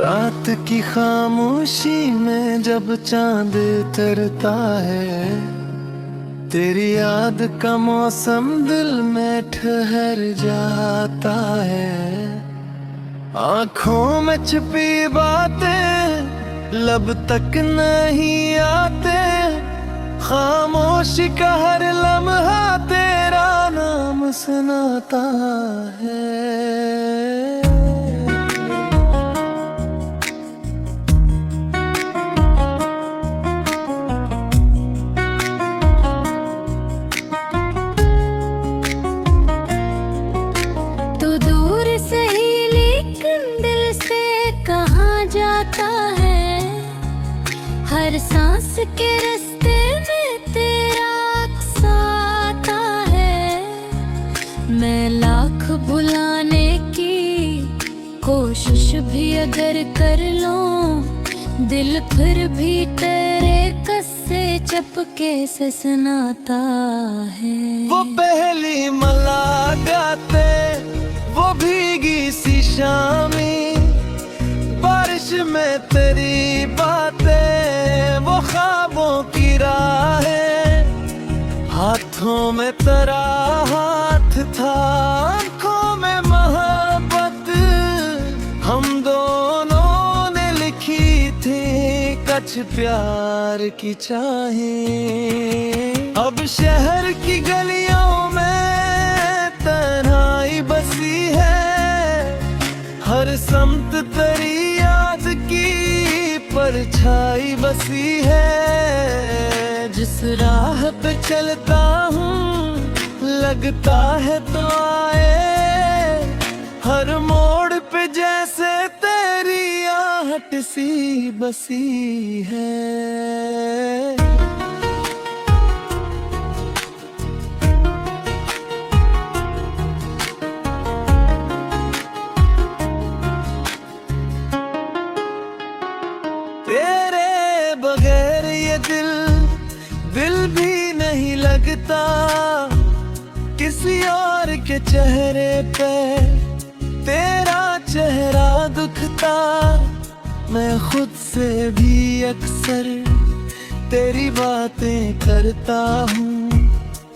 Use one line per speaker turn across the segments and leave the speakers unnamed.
रात की खामोशी में जब चांद उतरता है, तेरी याद का मौसम दिल में ठहर जाता है। आँखों में छिपी बातें लब तक नहीं आते, खामोशी का हर लम्हा तेरा नाम सुनाता है।
हर सांस के रास्ते में तेरा अक्स आता है। मैं लाख भुलाने की कोशिश भी अगर कर लूं, दिल फिर भी तेरे कस्से चपके से सुनाता है।
वो पहली मुलाकाते, वो भीगी सी शामी, बारिश में तेरी बातें, वो ख्वाबों की राहें, हाथों में तेरा हाथ था, आँखों में मोहब्बत हम दोनों ने लिखी थी, कच्छ प्यार की चाहें। अब शहर की गलियों में तन्हाई बसी है, हर समत तेरी याद की परछाई बसी है। जिस राह पे चलता हूँ लगता है तो आए, हर मोड़ पे जैसे तेरी आहट सी बसी है। तेरे बगैर ये दिल भी नहीं लगता, किसी और के चेहरे पे तेरा चेहरा दुखता। मैं खुद से भी अक्सर तेरी बातें करता हूँ,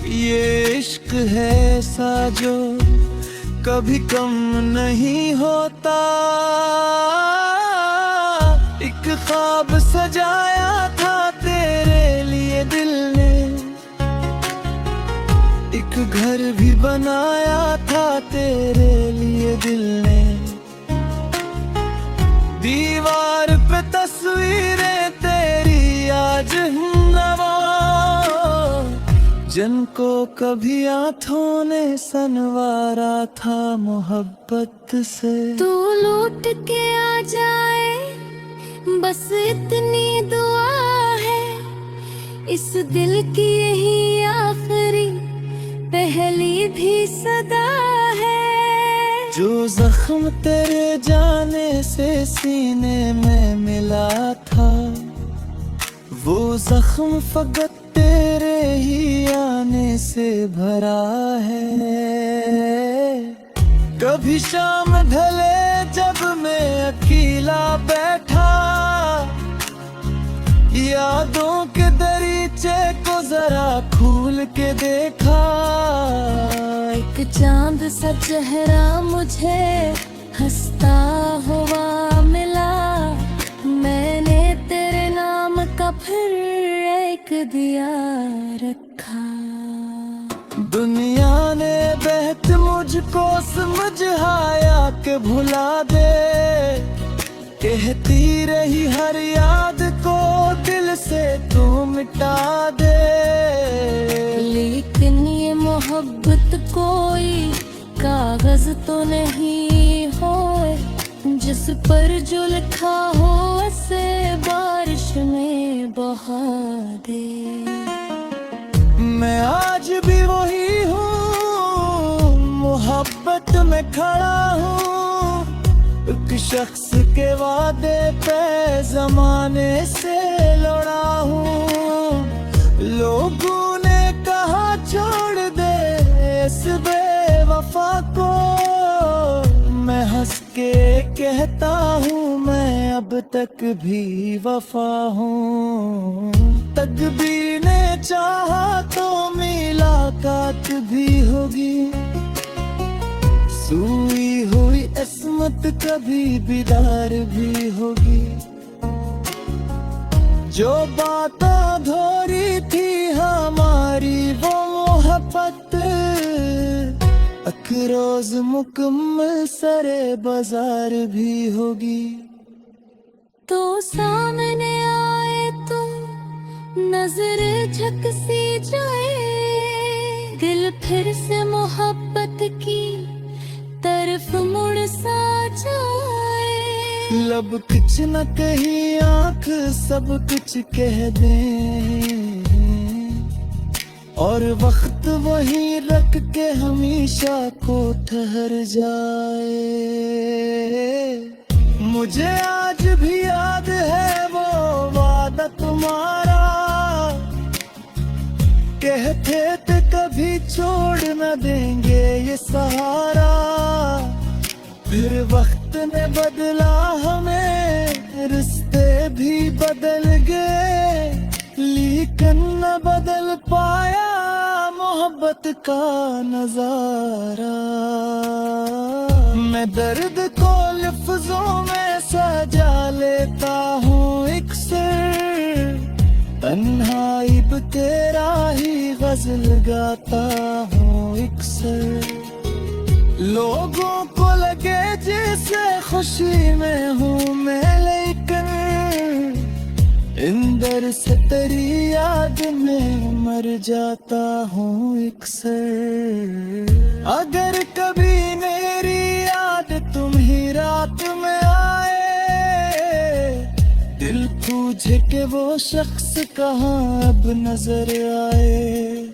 ये इश्क है ऐसा जो कभी कम नहीं होता। एक ख्वाब सजाया था तेरे लिए दिल ने, एक घर भी बनाया था तेरे लिए दिल ने। दीवार पे तस्वीरें तेरी आज नवा, जिनको कभी आँखों ने सनवारा था मोहब्बत से।
तू लौट के आ जाए बस इतनी दुआ है, इस दिल की यही आखिरी पहली भी सदा है।
जो जख्म तेरे जाने से सीने में मिला था, वो जख्म फकत तेरे ही आने से भरा है। कभी शाम ढले जब मैं अकेला बैठा, यादों के दरीचे को जरा खोल के देखा।
एक चांद सा चेहरा मुझे हंसता हुआ मिला, मैंने तेरे नाम का फिर एक दिया रखा।
दुनिया ने बहत मुझको समझाया कि भुला दे, कहती रही हर याद को दिल से तू मिटा दे।
लेकिन ये मोहब्बत कोई कागज तो नहीं होए, जिस पर जो लिखा हो उसे बारिश में बहा दे।
में खड़ा हूँ, एक शख्स के वादे पे जमाने से लड़ा हूँ। लोगों ने कहा छोड़ दे इस बेवफा को, मैं हंस के कहता हूँ मैं अब तक भी वफा हूँ। तकदीर ने चाहा तो मुलाकात भी होगी, सोई हुई किस्मत कभी दीदार भी होगी। जो बात अधूरी थी हमारी वो मोहब्बत, एक रोज मुकम्मल सरे बाजार भी होगी।
तो सामने आए तो नजर झक सी जाए, दिल फिर से मोहब्बत की तरफ मुड़ सा जाए।
लब कुछ न कही आंख सब कुछ कह दे, और वक्त वहीं रख के हमेशा को ठहर जाए। मुझे आज भी याद है वो वादा तुम्हारा, कहते थे कभी छोड़ न देंगे ये सहारा। फिर वक्त ने बदला हमें, रिश्ते भी बदल गए, लेकिन न बदल पाया मोहब्बत का नजारा। मैं दर्द को लफ्जों में सजा लेता हूँ एक सिर, तन्हाई पे तेरा ही गजल गाता हूँ एक सिर। लोगों को लगे जैसे खुशी में हूँ मैं, लेकिन अंदर से तेरी याद में मर जाता हूँ एक सर। अगर कभी मेरी याद तुम्ही रात में आए, दिल पूछे कि वो शख्स कहाँ अब नजर आए।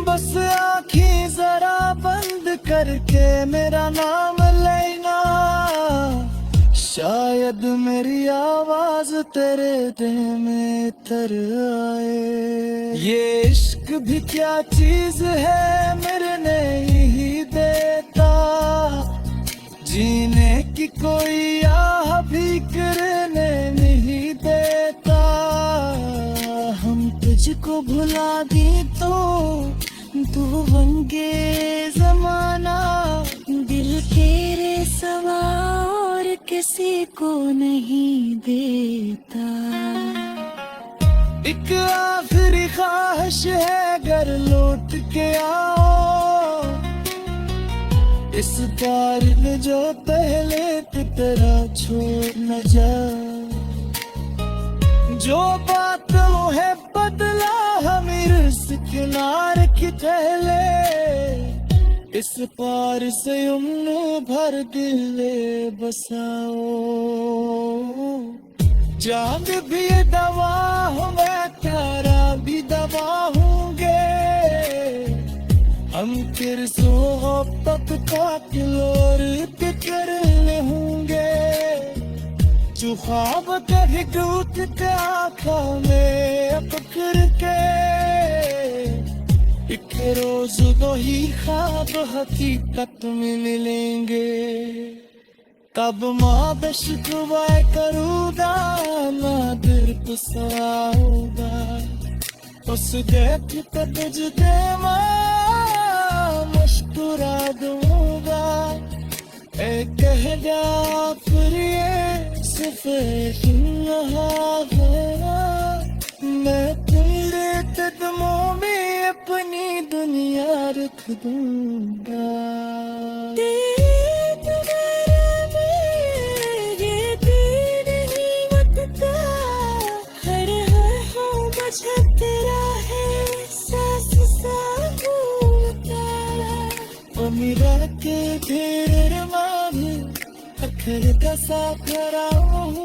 बस आँखें जरा बंद करके मेरा नाम लेना, शायद मेरी आवाज तेरे दिल में तर आए। ये इश्क भी क्या चीज है मेरे नहीं देता, जीने की कोई आह भी करने नहीं देता। हम तुझको भुला दी तो तू बन गए जमाना, दिल तेरे सवा और किसी को नहीं देता। एक आखिरी ख्वाहिश है घर लौट के आओ, इस प्यार में जो पहले की तरह छोड़ न जा। जो बातों है बदला हमें रिस किनार की ठहले, इस पार से उम्र भर दिल बसाओ। जान भी दवा हूँ मैं, प्यारा भी दवा होंगे, हम फिर सोहब्बत का किलोर करने होंगे। जो ख्वाब कभी टूट के आँखों में पकड़ के, एक रोज दो ही ख्वाब हकीकत में मिलेंगे। तब माँ बेशुक्र करूँगा ना दिल तो सवाऊंगा, उस देख कर तुझे माँ मुस्कुरा दूंगा। ए कह जा फिर ये सिर्फ मैं तेरे कदमों में अपनी दुनिया रख दूंगा।
तेरा है सांस
मेरा के तेरे मान अखर का सा खड़ा हूँ,